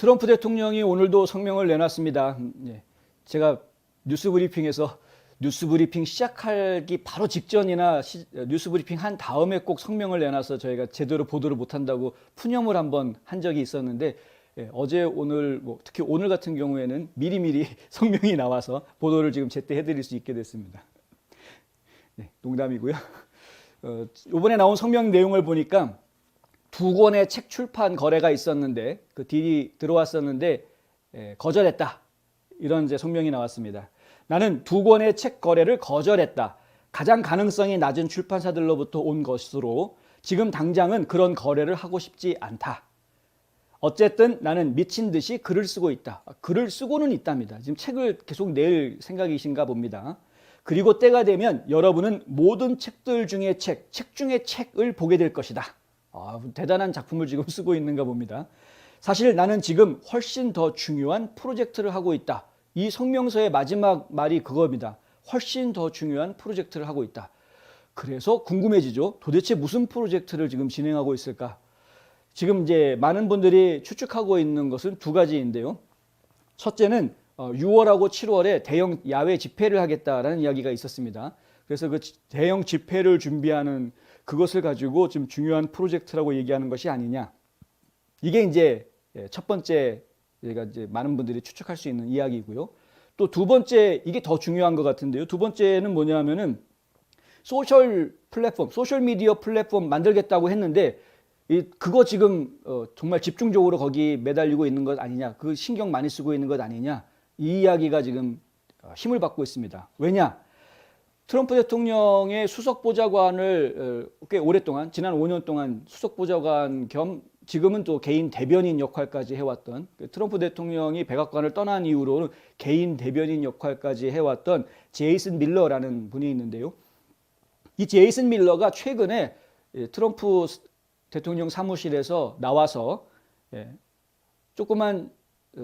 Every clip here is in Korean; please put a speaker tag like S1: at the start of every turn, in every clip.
S1: 트럼프 대통령이 오늘도 성명을 내놨습니다. 제가 뉴스브리핑에서 뉴스브리핑 시작하기 바로 직전이나 뉴스브리핑 한 다음에 꼭 성명을 내놔서 저희가 제대로 보도를 못한다고 푸념을 한번 한 적이 있었는데 어제 오늘 특히 오늘 같은 경우에는 미리미리 성명이 나와서 보도를 지금 제때 해드릴 수 있게 됐습니다. 농담이고요. 이번에 나온 성명 내용을 보니까 두 권의 책 출판 거래가 있었는데 그 딜이 들어왔었는데 거절했다. 이런 이제 성명이 나왔습니다. 나는 두 권의 책 거래를 거절했다. 가장 가능성이 낮은 출판사들로부터 온 것으로 지금 당장은 그런 거래를 하고 싶지 않다. 어쨌든 나는 미친 듯이 글을 쓰고 있다. 글을 쓰고는 있답니다. 지금 책을 계속 낼 생각이신가 봅니다. 그리고 때가 되면 여러분은 모든 책들 중에 책 중에 책을 보게 될 것이다. 대단한 작품을 지금 쓰고 있는가 봅니다. 사실 나는 지금 훨씬 더 중요한 프로젝트를 하고 있다. 이 성명서의 마지막 말이 그겁니다. 훨씬 더 중요한 프로젝트를 하고 있다. 그래서 궁금해지죠. 도대체 무슨 프로젝트를 지금 진행하고 있을까? 지금 이제 많은 분들이 추측하고 있는 것은 두 가지인데요. 첫째는 6월하고 7월에 대형 야외 집회를 하겠다라는 이야기가 있었습니다. 그래서 그 대형 집회를 준비하는 그것을 가지고 좀 중요한 프로젝트라고 얘기하는 것이 아니냐. 이게 이제 첫 번째 저희가 이제 많은 분들이 추측할 수 있는 이야기고요. 또 두 번째, 이게 더 중요한 것 같은데요. 두 번째는 뭐냐면은 소셜 미디어 플랫폼 만들겠다고 했는데 그거 지금 정말 집중적으로 거기 매달리고 있는 것 아니냐. 그 신경 많이 쓰고 있는 것 아니냐. 이 이야기가 지금 힘을 받고 있습니다. 왜냐? 트럼프 대통령의 수석보좌관을 꽤 오랫동안 지난 5년 동안 수석보좌관 겸 지금은 또 개인 대변인 역할까지 해왔던 트럼프 대통령이 백악관을 떠난 이후로는 개인 대변인 역할까지 해왔던 제이슨 밀러라는 분이 있는데요. 이 제이슨 밀러가 최근에 트럼프 대통령 사무실에서 나와서 조그만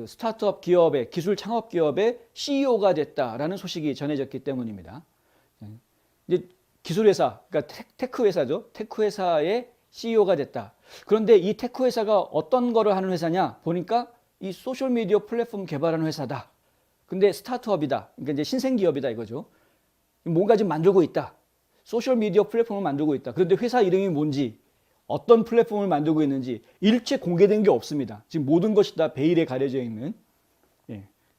S1: 스타트업 기업의 기술 창업 기업의 CEO가 됐다라는 소식이 전해졌기 때문입니다. 이제 기술회사, 그러니까 테크 회사죠. 테크 회사의 CEO가 됐다. 그런데 이 테크 회사가 어떤 거를 하는 회사냐 보니까 이 소셜 미디어 플랫폼 개발하는 회사다. 근데 스타트업이다. 그러니까 이제 신생 기업이다 이거죠. 뭔가 지금 만들고 있다. 소셜 미디어 플랫폼을 만들고 있다. 그런데 회사 이름이 뭔지, 어떤 플랫폼을 만들고 있는지 일체 공개된 게 없습니다. 지금 모든 것이 다 베일에 가려져 있는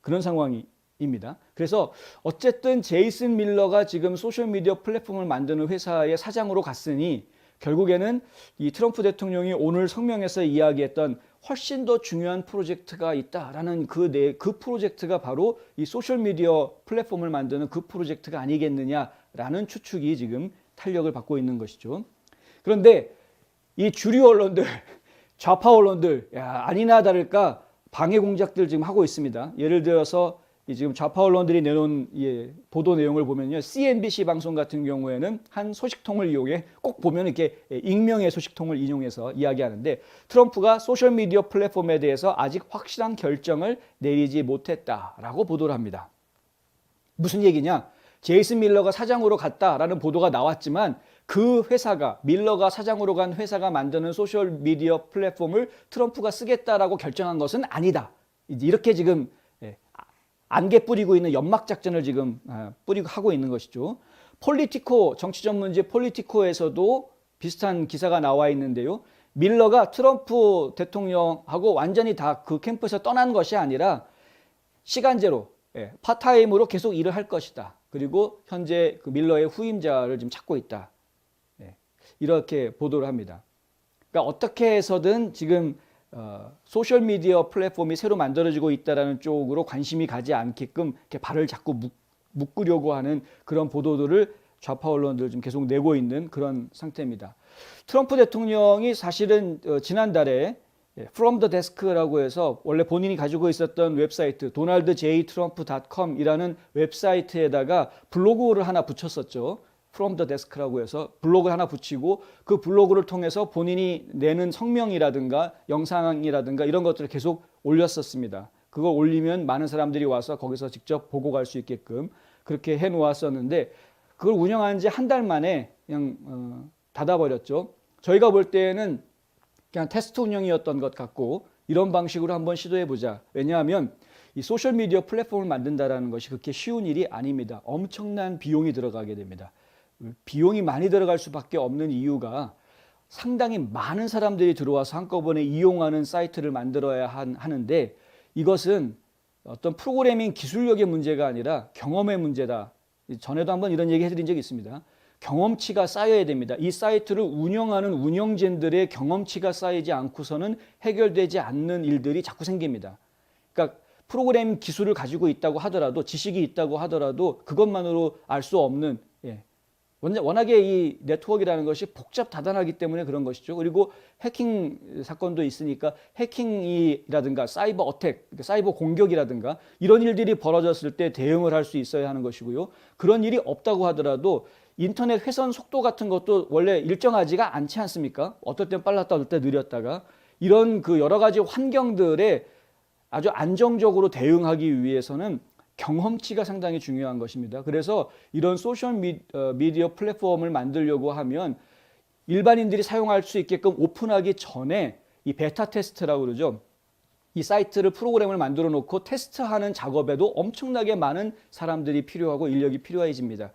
S1: 그런 상황입니다. 그래서 어쨌든 제이슨 밀러가 지금 소셜미디어 플랫폼을 만드는 회사의 사장으로 갔으니 결국에는 이 트럼프 대통령이 오늘 성명에서 이야기했던 훨씬 더 중요한 프로젝트가 있다라는 그 프로젝트가 바로 이 소셜미디어 플랫폼을 만드는 그 프로젝트가 아니겠느냐라는 추측이 지금 탄력을 받고 있는 것이죠. 그런데 이 주류 언론들, 좌파 언론들, 아니나 다를까 방해 공작들 지금 하고 있습니다. 예를 들어서 지금 좌파 언론들이 내놓은 보도 내용을 보면요. CNBC 방송 같은 경우에는 한 소식통을 이용해 꼭 보면 이렇게 익명의 소식통을 인용해서 이야기하는데 트럼프가 소셜미디어 플랫폼에 대해서 아직 확실한 결정을 내리지 못했다라고 보도를 합니다. 무슨 얘기냐? 제이슨 밀러가 사장으로 갔다라는 보도가 나왔지만 그 회사가 밀러가 사장으로 간 회사가 만드는 소셜미디어 플랫폼을 트럼프가 쓰겠다라고 결정한 것은 아니다. 이렇게 지금 안개 뿌리고 있는 연막 작전을 지금 뿌리고 하고 있는 것이죠. 폴리티코 정치 전문지 폴리티코에서도 비슷한 기사가 나와 있는데요. 밀러가 트럼프 대통령하고 완전히 다 그 캠프에서 떠난 것이 아니라 시간제로 파타임으로 계속 일을 할 것이다. 그리고 현재 그 밀러의 후임자를 지금 찾고 있다. 이렇게 보도를 합니다. 그러니까 어떻게 해서든 지금 소셜미디어 플랫폼이 새로 만들어지고 있다는 쪽으로 관심이 가지 않게끔 이렇게 발을 자꾸 묶으려고 하는 그런 보도들을 좌파 언론들 좀 계속 내고 있는 그런 상태입니다. 트럼프 대통령이 사실은 지난달에 From the Desk라고 해서 원래 본인이 가지고 있었던 웹사이트 donaldjtrump.com이라는 웹사이트에다가 블로그를 하나 붙였었죠. From the Desk라고 해서 블로그를 하나 붙이고 그 블로그를 통해서 본인이 내는 성명이라든가 영상이라든가 이런 것들을 계속 올렸었습니다. 그걸 올리면 많은 사람들이 와서 거기서 직접 보고 갈 수 있게끔 그렇게 해놓았었는데 그걸 운영한 지 한 달 만에 그냥 닫아버렸죠. 저희가 볼 때는 그냥 테스트 운영이었던 것 같고 이런 방식으로 한번 시도해 보자. 왜냐하면 이 소셜미디어 플랫폼을 만든다라는 것이 그렇게 쉬운 일이 아닙니다. 엄청난 비용이 들어가게 됩니다. 비용이 많이 들어갈 수밖에 없는 이유가 상당히 많은 사람들이 들어와서 한꺼번에 이용하는 사이트를 만들어야 하는데 이것은 어떤 프로그래밍 기술력의 문제가 아니라 경험의 문제다. 전에도 한번 이런 얘기 해드린 적이 있습니다. 경험치가 쌓여야 됩니다. 이 사이트를 운영하는 운영진들의 경험치가 쌓이지 않고서는 해결되지 않는 일들이 자꾸 생깁니다. 그러니까 프로그래밍 기술을 가지고 있다고 하더라도 지식이 있다고 하더라도 그것만으로 알 수 없는 워낙에 이 네트워크라는 것이 복잡다단하기 때문에 그런 것이죠. 그리고 해킹 사건도 있으니까 해킹이라든가 사이버 어택, 사이버 공격이라든가 이런 일들이 벌어졌을 때 대응을 할 수 있어야 하는 것이고요. 그런 일이 없다고 하더라도 인터넷 회선 속도 같은 것도 원래 일정하지가 않지 않습니까? 어떨 땐 빨랐다, 어떨 때 느렸다가 이런 그 여러 가지 환경들에 아주 안정적으로 대응하기 위해서는 경험치가 상당히 중요한 것입니다. 그래서 이런 소셜 미디어 플랫폼을 만들려고 하면 일반인들이 사용할 수 있게끔 오픈하기 전에 이 베타 테스트라고 그러죠. 이 사이트를 프로그램을 만들어 놓고 테스트하는 작업에도 엄청나게 많은 사람들이 필요하고 인력이 필요해집니다.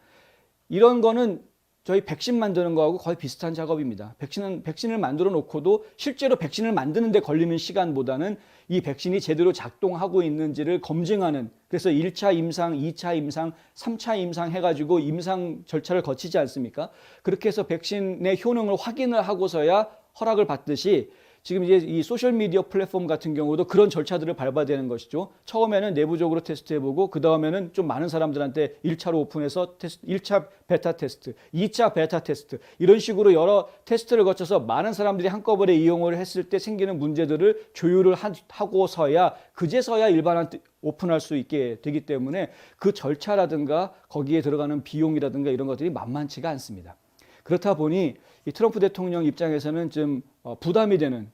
S1: 이런 거는 저희 백신 만드는 거하고 거의 비슷한 작업입니다. 백신을 만들어 놓고도 실제로 백신을 만드는 데 걸리는 시간보다는 이 백신이 제대로 작동하고 있는지를 검증하는, 그래서 1차 임상, 2차 임상, 3차 임상 해가지고 임상 절차를 거치지 않습니까? 그렇게 해서 백신의 효능을 확인을 하고서야 허락을 받듯이 지금 이제 이 소셜미디어 플랫폼 같은 경우도 그런 절차들을 밟아야 되는 것이죠. 처음에는 내부적으로 테스트해보고 그 다음에는 좀 많은 사람들한테 1차로 오픈해서 1차 베타 테스트, 2차 베타 테스트 이런 식으로 여러 테스트를 거쳐서 많은 사람들이 한꺼번에 이용을 했을 때 생기는 문제들을 조율을 하고서야 그제서야 일반한테 오픈할 수 있게 되기 때문에 그 절차라든가 거기에 들어가는 비용이라든가 이런 것들이 만만치가 않습니다. 그렇다 보니 이 트럼프 대통령 입장에서는 좀 부담이 되는,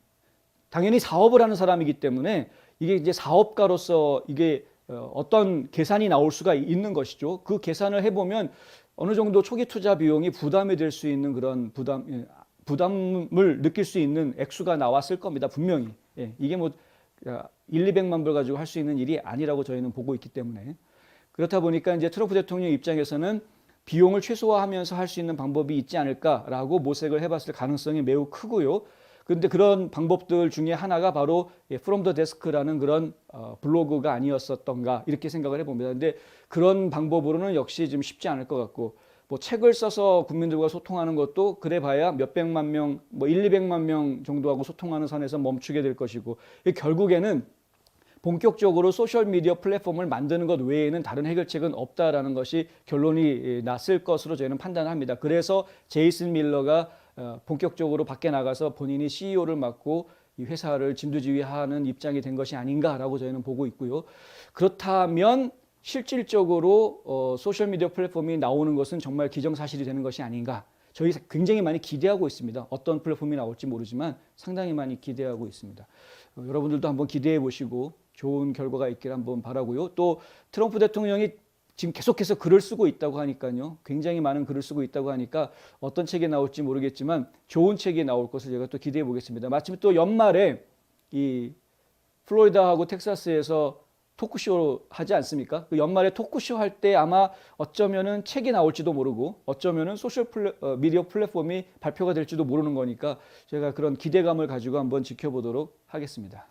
S1: 당연히 사업을 하는 사람이기 때문에 이게 이제 사업가로서 이게 어떤 계산이 나올 수가 있는 것이죠. 그 계산을 해보면 어느 정도 초기 투자 비용이 부담이 될 수 있는 그런 부담을 느낄 수 있는 액수가 나왔을 겁니다. 분명히. 이게 뭐 200만 불 가지고 할 수 있는 일이 아니라고 저희는 보고 있기 때문에. 그렇다 보니까 이제 트럼프 대통령 입장에서는 비용을 최소화하면서 할 수 있는 방법이 있지 않을까라고 모색을 해봤을 가능성이 매우 크고요. 그런데 그런 방법들 중에 하나가 바로 From the Desk라는 그런 블로그가 아니었었던가 이렇게 생각을 해봅니다. 그런데 그런 방법으로는 역시 좀 쉽지 않을 것 같고, 뭐 책을 써서 국민들과 소통하는 것도 그래봐야 몇백만 명, 뭐 200만 명 정도하고 소통하는 선에서 멈추게 될 것이고, 결국에는 본격적으로 소셜미디어 플랫폼을 만드는 것 외에는 다른 해결책은 없다라는 것이 결론이 났을 것으로 저희는 판단합니다. 그래서 제이슨 밀러가 본격적으로 밖에 나가서 본인이 CEO를 맡고 이 회사를 진두지휘하는 입장이 된 것이 아닌가라고 저희는 보고 있고요. 그렇다면 실질적으로 소셜미디어 플랫폼이 나오는 것은 정말 기정사실이 되는 것이 아닌가. 저희 굉장히 많이 기대하고 있습니다. 어떤 플랫폼이 나올지 모르지만 상당히 많이 기대하고 있습니다. 여러분들도 한번 기대해 보시고 좋은 결과가 있기를 한번 바라고요. 또 트럼프 대통령이 지금 계속해서 글을 쓰고 있다고 하니까요. 굉장히 많은 글을 쓰고 있다고 하니까 어떤 책이 나올지 모르겠지만 좋은 책이 나올 것을 제가 또 기대해 보겠습니다. 마침 또 연말에 이 플로리다하고 텍사스에서 토크쇼 하지 않습니까? 그 연말에 토크쇼 할 때 아마 어쩌면은 책이 나올지도 모르고 어쩌면은 미디어 플랫폼이 발표가 될지도 모르는 거니까 제가 그런 기대감을 가지고 한번 지켜보도록 하겠습니다.